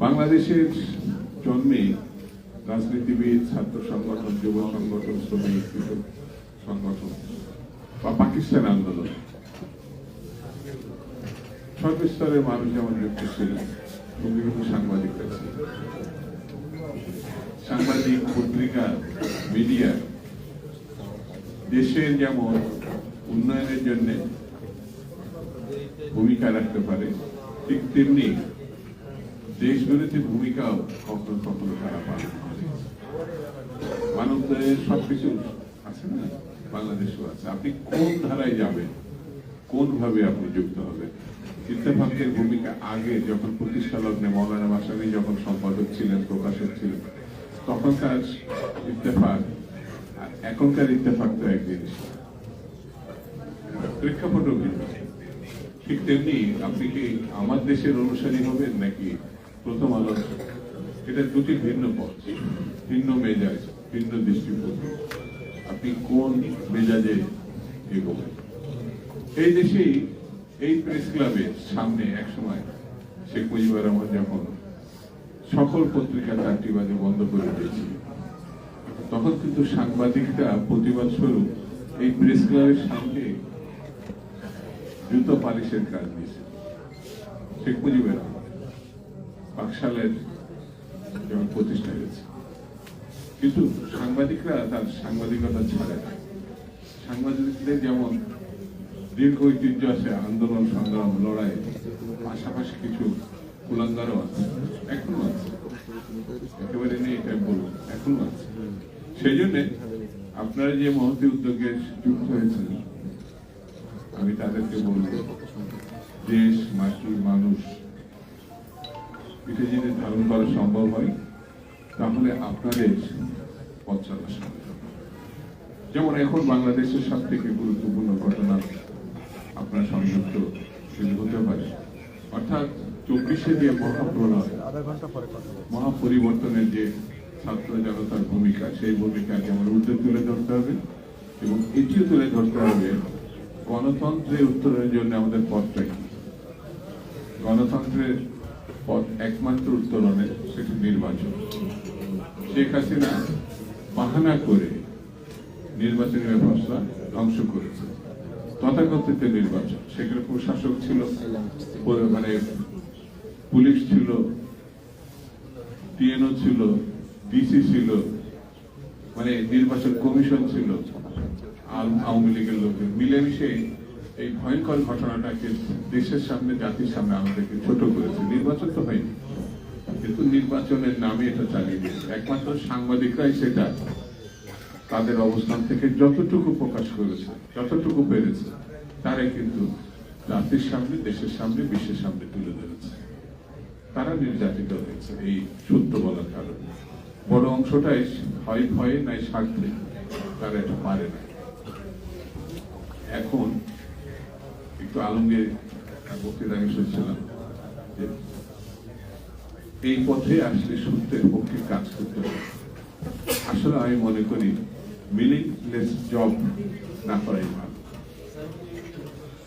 বাংলাদেশের জন্মে রাজনীতিবিদ, ছাত্র সংগঠন, যুব সংগঠন, শ্রমিক সংগঠন বা পাকিস্তান আন্দোলন সর্বস্তরের মানুষ যেমন যুক্ত ছিল, কিন্তু সাংবাদিকরা ছিল। সাংবাদিক, পত্রিকা, মিডিয়া দেশের যেমন উন্নয়নের জন্য ভূমিকা রাখতে পারে, ঠিক তেমনি দেশ বিরোধী ভূমিকাও কখনো কখনো তারা পালন করে। মানবদের সবকিছু আছে না, বাংলাদেশও আছে। আপনি কোন ধারায় যাবেন, কোন ভাবে আপনি যুক্ত হবেন। ইত্তেফাকের ভূমিকা আগে যখন প্রতিষ্ঠা লগ্নে মৌলানা ভাসানী যখন সম্পাদক ছিলেন, প্রকাশক ছিলেন, তখনকার ইত্তেফাক আর এখনকার ইত্তেফাক তো এক জিনিস, প্রেক্ষাপটও ভিন্ন। ঠিক তেমনি আপনি কি আমার দেশের অনুসারী হবেন নাকি প্রথম আলো? এটা দুটি ভিন্ন পথ, ভিন্ন মেজাজ, ভিন্ন দৃষ্টিভঙ্গি। আপনি কোন মেজাজে এগোবেন? এই দেশেই এই প্রেস ক্লাবের সামনে একসময় শেখ মুজিবুর রহমান যখন সকল পত্রিকা 4টি বাজে বন্ধ করে দিয়েছিল, তখন কিন্তু সাংবাদিকরা প্রতিবাদ স্বরূপ এই প্রেস ক্লাবের সামনে জুতো পালিশের কাজ দিয়েছে। শেখ মুজিবুর রহমান পাকশালের যখন প্রতিষ্ঠা হয়েছে, কিন্তু সাংবাদিকরা তার সাংবাদিকতা ছাড়ে না। সাংবাদিকদের যেমন দীর্ঘ ঐতিহ্য আছে, আন্দোলন, সংগ্রাম, লড়াই, পাশাপাশি কিছু কুলাঙ্গারও আছে, এখনো আছে, একেবারে নেই এটা বলুন, এখনো আছে। সেই জন্য আপনারা যে মহতী উদ্যোগে যুক্ত হয়েছেন, আমি তাদেরকে বলব, দেশ, মাটি, মানুষ এটা যদি ধারণ করা সম্ভব হয়, তাহলে আপনাদের পথ চলা সম্ভব। যেমন এখন বাংলাদেশের সব থেকে গুরুত্বপূর্ণ ঘটনা আপনার সংযুক্ত হতে পারে, অর্থাৎ 24-এ যে মহাপ্রলয়, মহাপরিবর্তনের যে ছাত্র জনতার ভূমিকা, সেই ভূমিকা যেমন ঊর্ধ্বে তুলে ধরতে হবে এবং এটিও তুলে ধরতে হবে গণতন্ত্রের উত্তরণের জন্য আমাদের পথটা কি। গণতন্ত্রের পথ একমাত্র উত্তরণের সেটি নির্বাচন। শেখ হাসিনা বাহানা করে নির্বাচনী ব্যবস্থা ধ্বংস করেছে। তথাকথিত নির্বাচন, সেখানে প্রশাসক ছিল, মানে পুলিশ ছিল, টিএনও ছিল, ডিসি ছিল, মানে নির্বাচন কমিশন ছিল, আওয়ামী লীগের লোকের মিলেমিশে এই ভয়ঙ্কর ঘটনাটাকে দেশের সামনে, জাতির সামনে আমাদেরকে ছোট করেছে। নির্বাচন তো হয়নি, কিন্তু নির্বাচনের নামে এটা চালিয়ে দিয়েছে। একমাত্র সাংবাদিকরাই সেটা তাদের অবস্থান থেকে যতটুকু প্রকাশ করেছে, যতটুকু পেরেছে, তারাই কিন্তু জাতির সামনে, দেশের সামনে, বিশ্বের সামনে তুলে ধরেছে। তারা নির্যাতিত হয়েছে এই সত্য বলার কারণে। বড় অংশটাই হয় ভয়ে নাই স্বার্থে তারা এটা পারে না। এখন একটু আলমগীর বক্তৃতা আমি শুনছিলাম যে এই পথে আসলে সত্যের পক্ষে কাজ করতে হবে। আসলে আমি মনে করি মিনিংলেস জব না করাই ভালো।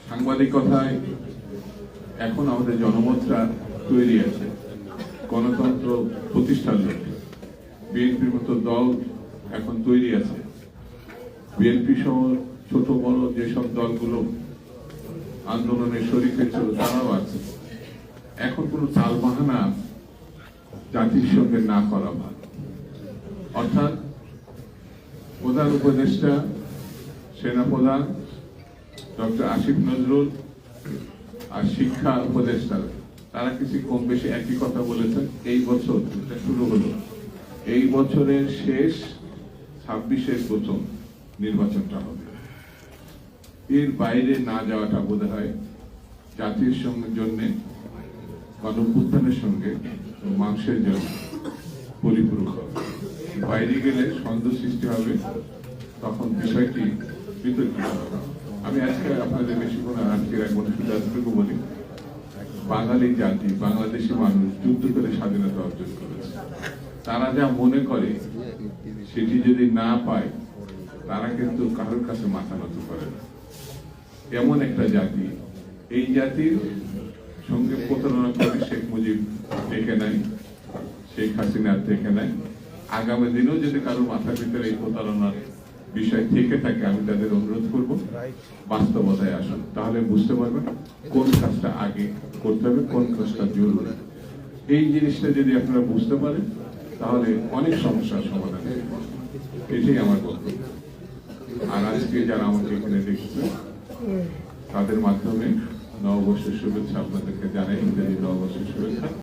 সাংবাদিকতায় এখন আমাদের জনমতটা তৈরি আছে গণতন্ত্র প্রতিষ্ঠার লক্ষ্যে। বিএনপির মতো দল এখন তৈরি আছে, বিএনপি সহ ছোট বড় যেসব দলগুলো আন্দোলনের শরীক হয়েছিল তারাও আছে। এখন কোনো তালবাহানা জাতির সঙ্গে না করা ভালো। অর্থাৎ প্রধান উপদেষ্টা, সেনাপ্রধান ডক্টর আসিফ নজরুল আর শিক্ষা উপদেষ্টা, তারা কিছু কম বেশি একই কথা বলেছেন। এই বছর শুরু হলো, এই বছরের শেষ 26-এর প্রথম নির্বাচনটা হবে। এর বাইরে না যাওয়াটা বোধ হয় জাতির সঙ্গে জন্য, গণঅভ্যুত্থানের সঙ্গে মানুষের জন্য পরিপূরক হবে। বাইরে গেলে সন্দেহ সৃষ্টি হবে, তখন বিষয়টি বিতর্কিত হবে। আমি আজকে আপনাদের বেশি কোনো আজকে রাখবো না, শুধু এতটুকু বলি, বাঙালি জাতি, বাংলাদেশি মানুষ যুদ্ধ করে স্বাধীনতা অর্জন করেছে। তারা যা মনে করে সেটি যদি না পায়, তারা কিন্তু কারোর কাছে মাথা নত করে না। এমন একটা জাতি, এই জাতির সঙ্গে প্রতারণা করে শেখ মুজিব ডেকে নাই, শেখ হাসিনার থেকে নাই। আগামী দিনেও যদি কারো মাথার ভিতরে এই প্রতারণার বিষয় থেকে থাকে, আমি তাদের অনুরোধ করব বাস্তবতায় আসুন, তাহলে বুঝতে পারবেন কোন কাজটা আগে করতে হবে, কোন কাজটা জরুরি। এই জিনিসটা যদি আপনারা বুঝতে পারেন তাহলে অনেক সমস্যার সমাধান হবে। এটাই আমার বক্তব্য। আর আজকে যারা আমাকে এখানে দেখছে তাদের মাধ্যমে নববর্ষের শুভেচ্ছা আপনাদেরকে জানাই, ইংরেজি নববর্ষের শুভেচ্ছা।